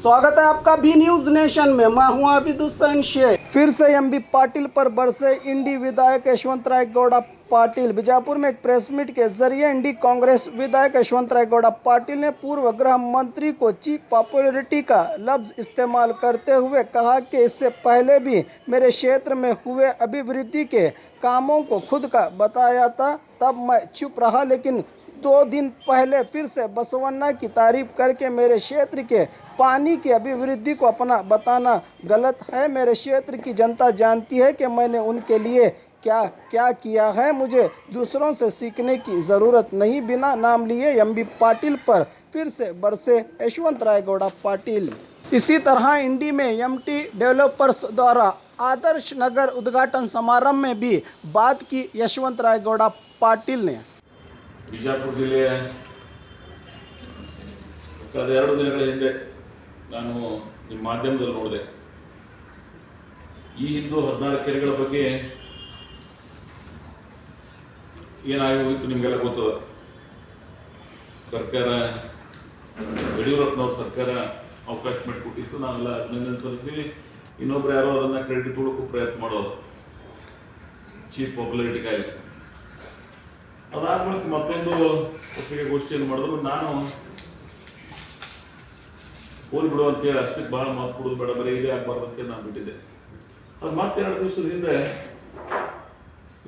स्वागत है आपका बी न्यूज नेशन में। मैं हूं आबिद हुसैन शेख। फिर से एमबी पाटिल पर बरसे इंडी विधायक यशवंत राय गौड़ा पाटिल। बीजापुर में एक प्रेस मीट के जरिए इंडी कांग्रेस विधायक यशवंत राय गौड़ा पाटिल ने पूर्व गृह मंत्री को चीफ पॉपुलरिटी का लफ्ज इस्तेमाल करते हुए कहा कि इससे पहले भी मेरे क्षेत्र में हुए अभिवृद्धि के कामों को खुद का बताया था, तब मैं चुप रहा, लेकिन 2 दिन पहले फिर से बसवन्ना की तारीफ करके मेरे क्षेत्र के पानी की अभिवृद्धि को अपना बताना गलत है। मेरे क्षेत्र की जनता जानती है कि मैंने उनके लिए क्या क्या किया है। मुझे दूसरों से सीखने की ज़रूरत नहीं। बिना नाम लिए एमबी पाटिल पर फिर से बरसे यशवंत राय गौड़ा पाटिल। इसी तरह इंडी में एमटी डेवलपर्स द्वारा आदर्श नगर उद्घाटन समारंभ में भी बात की यशवंत राय गौड़ा पाटिल ने। ಬಿಜಾಪುರ ಜಿಲ್ಲೆಯ ಕಳೆದ 2 ದಿನಗಳ ಹಿಂದೆ ನಾನು ನಿಮ್ಮ ಮಾಧ್ಯಮದಲ್ಲಿ ನೋಡಿದೆ. ಈ ಹಿಂದೂ 14 ಕೆರೆಗಳ ಬಗ್ಗೆ ಏನಾಗಿ ಹೋಯಿತು ನಿಮಗೆಲ್ಲ ಗೊತ್ತದ. ಸರ್ಕಾರ ಯಡಿಯೂರಪ್ಪನವ್ರ ಸರ್ಕಾರ ಅವಕಾಶ ಮಾಡಿಕೊಟ್ಟಿತ್ತು, ನಾವೆಲ್ಲ ಅಭಿನಂದನೆ ಸಲ್ಲಿಸ್ತೀವಿ. ಇನ್ನೊಬ್ರು ಯಾರೋ ಅದನ್ನು ಕ್ರೆಡಿಟ್ ತೊಗೊಳ್ಳೋಕ್ಕೂ ಪ್ರಯತ್ನ ಮಾಡೋದು ಚೀಫ್ ಪಾಪ್ಯುಲಾರಿಟಿಗಾಗಿ. ಅದಾದ್ಮೇಲೆ ಮತ್ತೊಂದು ಪತ್ರಿಕಾಗೋಷ್ಠಿಯನ್ನು ಮಾಡಿದ್ರು. ನಾನು ಹೋಗಿ ಬಿಡು ಅಂತೇಳಿ ಅಷ್ಟಕ್ಕೆ ಭಾಳ ಮಾತು ಕೊಡೋದು ಬೇಡ, ಬರೀ ಇದೇ ಆಗಬಾರ್ದು ಅಂತೇಳಿ ನಾನು ಬಿಟ್ಟಿದ್ದೆ. ಅದು ಮತ್ತೆ 2 ದಿವಸದ ಹಿಂದೆ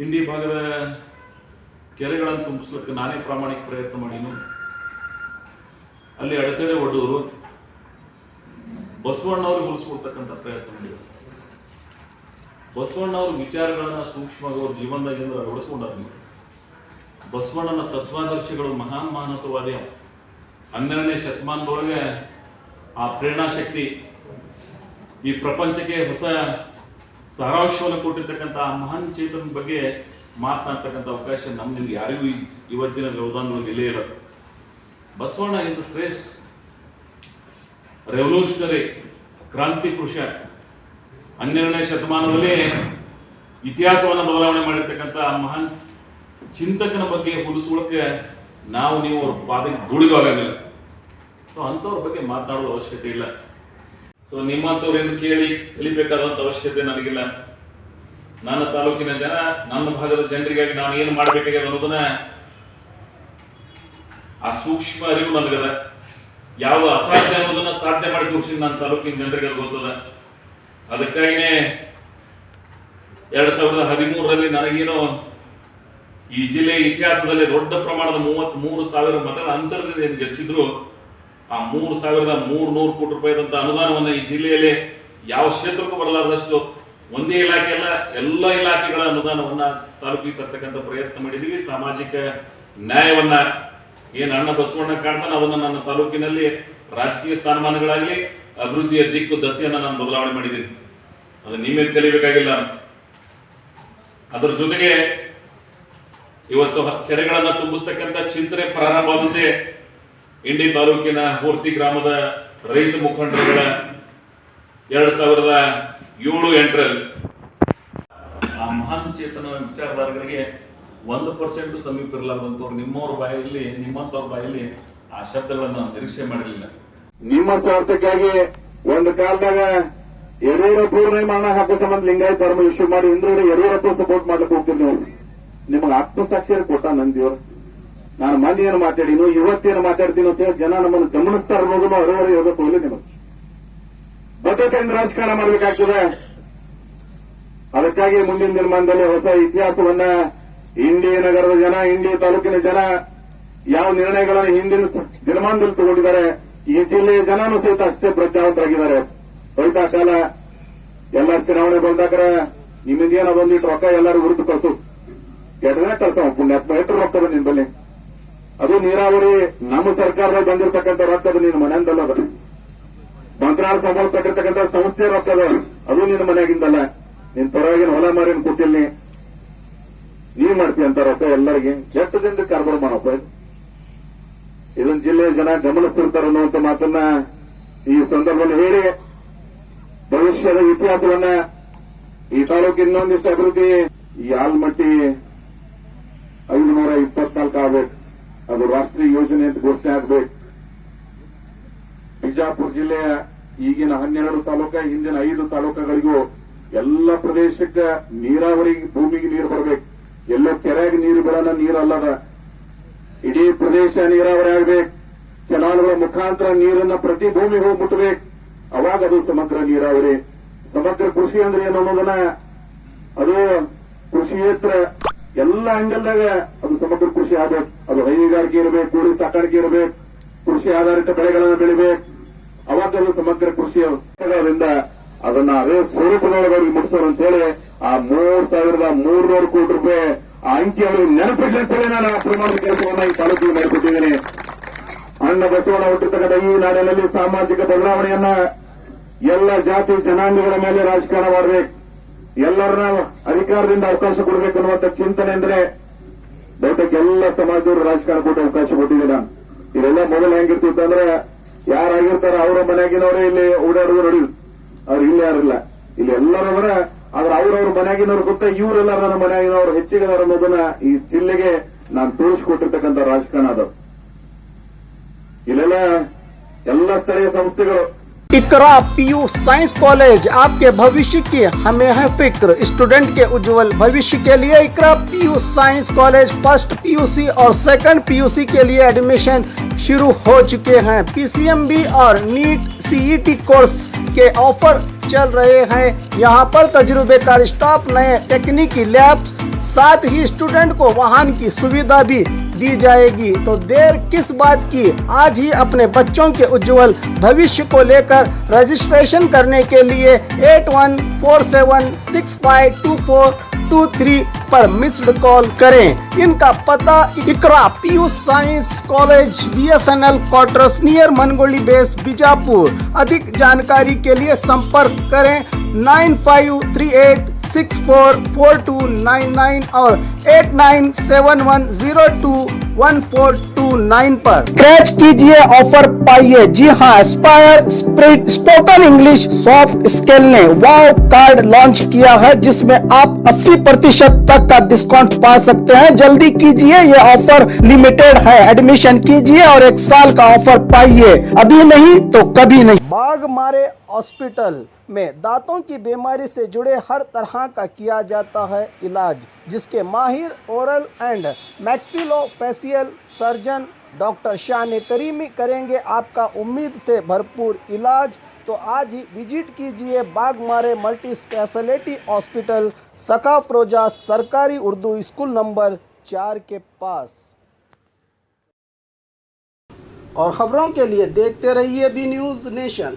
ಇಂಡಿ ಭಾಗದ ಕೆರೆಗಳನ್ನು ತುಂಬಿಸ್ಲಿಕ್ಕೆ ನಾನೇ ಪ್ರಾಮಾಣಿಕ ಪ್ರಯತ್ನ ಮಾಡೀನಿ. ಅಲ್ಲಿ ಅಡೆತಡೆ ಒಡ್ಡೋರು ಬಸವಣ್ಣವ್ರಿಗೆ ಉಳಿಸ್ಕೊಡ್ತಕ್ಕಂಥ ಪ್ರಯತ್ನ ಮಾಡಿದ್ರು. ಬಸವಣ್ಣವ್ರ ವಿಚಾರಗಳನ್ನ ಸೂಕ್ಷ್ಮವಾಗಿ ಅವ್ರ ಜೀವನದಾಗಿಂದ ಅಳವಡಿಸ್ಕೊಂಡಾರ. ಬಸವಣ್ಣನ ತತ್ವಾದರ್ಶಗಳು ಮಹಾನ್ ಮಾನವವಾದಿ. 12ನೇ ಶತಮಾನದೊಳಗೆ ಆ ಪ್ರೇರಣಾಶಕ್ತಿ ಈ ಪ್ರಪಂಚಕ್ಕೆ ಹೊಸ ಸಾರಾಂಶವನ್ನು ಕೊಟ್ಟಿರ್ತಕ್ಕಂಥ ಆ ಮಹಾನ್ ಚೇತನ ಬಗ್ಗೆ ಮಾತನಾಡ್ತಕ್ಕಂಥ ಅವಕಾಶ ನಿಮ್ಗೆ ಯಾರಿಗೂ ಇವತ್ತಿನ ವ್ಯವಧಾನದೊಳಗೆ ಇಲ್ಲೇ ಇರೋದು. ಬಸವಣ್ಣ ಇಸ್ ದ ಶ್ರೇಷ್ಠ ರೆವಲ್ಯೂಷನರಿ ಕ್ರಾಂತಿ ಪುರುಷ. 12ನೇ ಶತಮಾನದಲ್ಲಿ ಇತಿಹಾಸವನ್ನು ಬದಲಾವಣೆ ಮಾಡಿರ್ತಕ್ಕಂಥ ಮಹಾನ್ ಚಿಂತಕನ ಬಗ್ಗೆ ಹುಡುಸುಳಕ್ಕೆ ನಾವು ನೀವು ಅವ್ರ ಪಾದಕ್ಕೆ ಧೂಳಿಗೂ ಆಗಂಗಿಲ್ಲ. ಸೊ ಅಂಥವ್ರ ಬಗ್ಗೆ ಮಾತನಾಡೋ ಅವಶ್ಯಕತೆ ಇಲ್ಲ. ಸೊ ನಿಮ್ಮಂಥವ್ರೇನು ಕೇಳಿ ಕಲಿಬೇಕಾದಂಥ ಅವಶ್ಯಕತೆ ನನಗಿಲ್ಲ. ನನ್ನ ತಾಲೂಕಿನ ಜನ, ನನ್ನ ಭಾಗದ ಜನರಿಗಾಗಿ ನಾನು ಏನು ಮಾಡಬೇಕಾಗಿದೆ ಅನ್ನೋದನ್ನ ಆ ಸೂಕ್ಷ್ಮ ಅರಿವು ನನಗದ. ಯಾವ ಅಸಾಧ್ಯ ಅನ್ನೋದನ್ನ ಸಾಧ್ಯ ಮಾಡಿ ತೋರಿಸಿ ನನ್ನ ತಾಲೂಕಿನ ಜನರಿಗೆ ಅದು ಗೊತ್ತದ. ಅದಕ್ಕಾಗಿನೇ 2013ರಲ್ಲಿ ನನಗೇನೋ ಈ ಜಿಲ್ಲೆಯ ಇತಿಹಾಸದಲ್ಲಿ ದೊಡ್ಡ ಪ್ರಮಾಣದ 33,000 ಮತಗಳ ಅಂತರದಿಂದ ಏನು ಗೆಲ್ಲಿಸಿದ್ರು, ಆ 3,300 ಕೋಟಿ ರೂಪಾಯಿದಂತ ಅನುದಾನವನ್ನು ಈ ಜಿಲ್ಲೆಯಲ್ಲಿ ಯಾವ ಕ್ಷೇತ್ರಕ್ಕೂ ಬರಲಾರದಷ್ಟು ಒಂದೇ ಇಲಾಖೆ ಅಲ್ಲ, ಎಲ್ಲ ಇಲಾಖೆಗಳ ಅನುದಾನವನ್ನ ತಾಲೂಕಿಗೆ ತರ್ತಕ್ಕಂಥ ಪ್ರಯತ್ನ ಮಾಡಿದೀವಿ. ಸಾಮಾಜಿಕ ನ್ಯಾಯವನ್ನ ಏನು ಅಣ್ಣ ಬಸವಣ್ಣ ಕಾಣ್ತಾನೆ ಅದನ್ನ ನನ್ನ ತಾಲೂಕಿನಲ್ಲಿ ರಾಜಕೀಯ ಸ್ಥಾನಮಾನಗಳಾಗಲಿ ಅಭಿವೃದ್ಧಿಯ ದಿಕ್ಕು ದಸೆಯನ್ನ ನಾನು ಬದಲಾವಣೆ ಮಾಡಿದ್ದೀನಿ. ಅದನ್ನ ನೀವೇನು ಕಲಿಬೇಕಾಗಿಲ್ಲ. ಅದರ ಜೊತೆಗೆ ಇವತ್ತು ಕೆರೆಗಳನ್ನ ತುಂಬಿಸ್ತಕ್ಕಂಥ ಚಿಂತನೆ ಪ್ರಾರಂಭವಾದಂತೆ ಇಂಡಿ ತಾಲೂಕಿನ ಹೋರ್ತಿ ಗ್ರಾಮದ ರೈತ ಮುಖಂಡರುಗಳ 2007-8ರಲ್ಲಿ ಆ ಮಹಾನ್ ಚೇತನ ವಿಚಾರಧಾರೆಗಳಿಗೆ 1% ಸಮೀಪ ಇರಲಾರ್ದಂಥವ್ರು ನಿಮ್ಮಂತವ್ರ ಬಾಯಲ್ಲಿ ಆ ಶಬ್ದಗಳನ್ನ ನಿರೀಕ್ಷೆ ಮಾಡಿರಲಿಲ್ಲ. ನಿಮ್ಮ ಸ್ವಾರ್ಥಕ್ಕಾಗಿ ಒಂದು ಕಾಲದಾಗ ಯಡಿಯೂರಪ್ಪನೇ ಮರಣ ಹಾಕೋ ಸಂಬಂಧ ಲಿಂಗಾಯತ ಧರ್ಮ ಇಶ್ಯೂ ಮಾಡಿ ಹಿಂದೆ ಯಡಿಯೂರಪ್ಪ ಸಪೋರ್ಟ್ ಮಾಡ್ಲಿಕ್ಕೆ ಹೋಗ್ತೀವಿ. ನೀವು ನಿಮಗೆ ಆತ್ಮಸಾಕ್ಷಿಯರು ಕೊಟ್ಟ ನಂದಿಯವ್ರು. ನಾನು ಮಂದಿ ಏನು ಮಾತಾಡಿನೋ ಇವತ್ತೇನು ಮಾತಾಡ್ತೀನೋ ಅಂತ ಜನ ನಮ್ಮನ್ನು ಗಮನಿಸ್ತಾರ ಅನ್ನೋದನ್ನು ಅರಿವರೆ ಇರಬೇಕು. ಇಲ್ಲ ನಿಮಗೆ ಬದ್ಧತೆಯಿಂದ ರಾಜಕಾರಣ ಮಾಡಬೇಕಾಗ್ತದೆ. ಅದಕ್ಕಾಗಿ ಮುಂದಿನ ದಿನಮಾನದಲ್ಲಿ ಹೊಸ ಇತಿಹಾಸವನ್ನ ಇಂಡಿ ನಗರದ ಜನ, ಇಂಡಿ ತಾಲೂಕಿನ ಜನ ಯಾವ ನಿರ್ಣಯಗಳನ್ನು ಹಿಂದಿನ ದಿನಮಾನದಲ್ಲಿ ತಗೊಂಡಿದ್ದಾರೆ, ಈ ಜಿಲ್ಲೆಯ ಜನನೂ ಸಹಿತ ಅಷ್ಟೇ ಪ್ರಜ್ಞಾವಂತರಾಗಿದ್ದಾರೆ. ಹೋಯ್ತಾ ಕಾಲ ಎಲ್ಲ ಚುನಾವಣೆ ಬಂದಾಗ ನಿಮ್ಮಿಂದ ಏನೋ ಒಂದಿಟ್ಟು ರೊಕ್ಕ ಎಲ್ಲರೂ ವಿರುದ್ಧ ಕಳ್ಸು, ಎಡನೇ ಕಳ್ಸ ಪುಣ್ಯಾತ್ಮ ಎಷ್ಟು ರೊಕ್ಕದ ನಿನ್ ಬಲ್ಲಿ. ಅದು ನೀರಾವರಿ ನಮ್ಮ ಸರ್ಕಾರದಲ್ಲಿ ಬಂದಿರತಕ್ಕಂಥ ರೊಕ್ಕದ ನಿನ್ನ ಮನೆಯಿಂದಲ್ಲ, ಅದು ಮಂತ್ರಾಲಯ ಸಂಬಂಧಪಟ್ಟಿರ್ತಕ್ಕಂಥ ಸಂಸ್ಥೆ ರೊಕ್ಕದ ಅದು ನಿನ್ನ ಮನೆಯಾಗಿಂದಲ್ಲ. ನಿನ್ ಪರವಾಗಿನ ಹೊಲ ಮಾರಿನ ಕೊಟ್ಟಿಲ್ಲ, ನೀವ್ ಮಾಡ್ತೀಯ ಅಂತ ರೊಕ್ಕ ಎಲ್ಲರಿಗೆ ಕೆಟ್ಟದಿಂದ ಕಾರ್ಬಾರ ಮಾಡಪ್ಪ. ಇದನ್ನ ಜಿಲ್ಲೆಯ ಜನ ಗಮನಿಸ್ತಿರ್ತಾರ ಅನ್ನುವಂತ ಮಾತನ್ನ ಈ ಸಂದರ್ಭದಲ್ಲಿ ಹೇಳಿ, ಭವಿಷ್ಯದ ಇತಿಹಾಸವನ್ನ ಈ ತಾಲೂಕಿನ ಇನ್ನೊಂದಿಷ್ಟು ಅಭಿವೃದ್ಧಿ ಈ ಆಲ್ಮಟ್ಟಿ 524 ಆಗ್ಬೇಕು, ಅದು ರಾಷ್ಟ್ರೀಯ ಯೋಜನೆ ಅಂತ ಘೋಷಣೆ ಆಗ್ಬೇಕು. ಬಿಜಾಪುರ ಜಿಲ್ಲೆಯ ಈಗಿನ 12 ತಾಲೂಕ ಹಿಂದಿನ 5 ತಾಲೂಕುಗಳಿಗೂ ಎಲ್ಲ ಪ್ರದೇಶಕ್ಕೆ ನೀರಾವರಿ ಭೂಮಿಗೆ ನೀರು ಬರಬೇಕು. ಎಲ್ಲೋ ಕೆರೆಗೆ ನೀರು ಬೀಳನ ನೀರಲ್ಲದ, ಇಡೀ ಪ್ರದೇಶ ನೀರಾವರಿ ಆಗಬೇಕು. ಕೆನಾಲ್ಗಳ ಮುಖಾಂತರ ನೀರನ್ನ ಪ್ರತಿ ಭೂಮಿಗೆ ಹೋಗಿ ಮುಟ್ಟಬೇಕು. ಅವಾಗ ಅದು ಸಮಗ್ರ ನೀರಾವರಿ. ಸಮಗ್ರ ಕೃಷಿ ಅಂದ್ರೆ ಏನು ಅನ್ನೋದನ್ನ, ಅದು ಕೃಷಿಯೇತರ ಎಲ್ಲ ಅಂಗಲ್ದಾಗ ಅದು ಸಮಗ್ರ ಕೃಷಿ ಆಗಬೇಕು. ಅದು ಹೈನುಗಾರಿಕೆ ಇರಬೇಕು, ಕೋಳಿ ಸಾಕಾಣಿಕೆ ಇರಬೇಕು, ಕೃಷಿ ಆಧಾರಿತ ಬೆಳೆಗಳನ್ನು ಬೆಳಿಬೇಕು. ಅವಾಗ ಅದು ಸಮಗ್ರ ಕೃಷಿ. ಅದರಿಂದ ಅದನ್ನ ಅದೇ ಸ್ವರೂಪದೊಳಗೆ ಅವ್ರಿಗೆ ಮುಟ್ಟಿಸೋರು ಅಂತ ಹೇಳಿ ಆ 3,300 ಕೋಟಿ ರೂಪಾಯಿ ಆ ಅಂಕಿ ಅವರಿಗೆ ನೆನಪಿಡ್ಲಿ ಅಂತ ಹೇಳಿ ನಾನು ಆ ಪ್ರಮಾಣದ ಕೆಲಸವನ್ನ ಈ ತಾಲೂಕಿಗೆ ಮಾಡಿಕೊಟ್ಟಿದ್ದೇನೆ. ಅಣ್ಣ ಬಸವಣ್ಣ ಹುಟ್ಟಿರ್ತಕ್ಕಂಥ ಈ ನಾಡಿನಲ್ಲಿ ಸಾಮಾಜಿಕ ಬದಲಾವಣೆಯನ್ನ ಎಲ್ಲ ಜಾತಿ ಜನಾಂಗಗಳ ಮೇಲೆ ರಾಜಕಾರಣ ಮಾಡಬೇಕು, ಎಲ್ಲರನ್ನ ಅಧಿಕಾರದಿಂದ ಅವಕಾಶ ಕೊಡಬೇಕು ಅನ್ನುವಂಥ ಚಿಂತನೆ ಅಂದ್ರೆ ಬಹುತೇಕ ಎಲ್ಲ ಸಮಾಜದವರು ರಾಜಕಾರಣ ಕೊಟ್ಟು ಅವಕಾಶ ಕೊಟ್ಟಿದ್ದೆ ನಾನು. ಇದೆಲ್ಲ ಮೊದಲು ಹೆಂಗಿರ್ತಿತ್ತು ಅಂದ್ರೆ ಯಾರಾಗಿರ್ತಾರ ಅವರ ಮನೆಯಾಗಿನವರೇ ಇಲ್ಲಿ ಓಡಾಡುವ ನೋಡಿ, ಅವ್ರು ಇಲ್ಲಿ ಯಾರಿಲ್ಲ, ಇಲ್ಲಿ ಎಲ್ಲರವರ ಆದ್ರೆ ಅವ್ರವ್ರ ಮನೆಯಾಗಿನವ್ರು ಗೊತ್ತ, ಇವರೆಲ್ಲರ ನನ್ನ ಮನೆಯಾಗಿನವ್ರು ಹೆಚ್ಚಿಗೆದಾರ ಅನ್ನೋದನ್ನ ಈ ಜಿಲ್ಲೆಗೆ ನಾನು ತೋರಿಸಿಕೊಟ್ಟಿರ್ತಕ್ಕಂಥ ರಾಜಕಾರಣ ಅದು. ಇಲ್ಲೆಲ್ಲ ಎಲ್ಲ ಸ್ಥಳೀಯ ಸಂಸ್ಥೆಗಳು. इकरा पीयू साइंस कॉलेज, आपके भविष्य की हमें है फिक्र। स्टूडेंट के उज्जवल भविष्य के लिए Iqra PU science college first PUC और सेकंड पीयूसी के लिए एडमिशन शुरू हो चुके हैं। पीसीएमबी और नीट सीईटी कोर्स के ऑफर चल रहे हैं। यहाँ पर तजुर्बेकार स्टाफ, नए तकनीकी लैब, साथ ही स्टूडेंट को वाहन की सुविधा भी दी जाएगी। तो देर किस बात की, आज ही अपने बच्चों के उज्जवल भविष्य को लेकर रजिस्ट्रेशन करने के लिए 8147652423 पर मिस्ड कॉल करें। इनका पता Iqra PU science college, BSNL quarters near Mangoli base Bijapur. अधिक जानकारी के लिए संपर्क करें 9538644299 और 8971021429 पर क्रैच कीजिए, ऑफर पाइए। जी हाँ, Aspire spirit spoken English soft skill ने वाव कार्ड लॉन्च किया है, जिसमें आप 80% तक का डिस्काउंट पा सकते हैं। जल्दी कीजिए, ये ऑफर लिमिटेड है। एडमिशन कीजिए और 1 साल का ऑफर पाइए, अभी नहीं तो कभी नहीं। बाघ मारे हॉस्पिटल में दांतों की बीमारी से जुड़े हर तरह का किया जाता है इलाज, जिसके माहिर oral and maxillofacial surgeon doctor शान करीमी करेंगे आपका उम्मीद से भरपूर इलाज। तो आज ही विजिट कीजिए बागमारे मल्टी स्पेशलिटी हॉस्पिटल, सखा फरोजा सरकारी उर्दू स्कूल नंबर 4 के पास। और खबरों के लिए देखते रहिए बी न्यूज़ नेशन।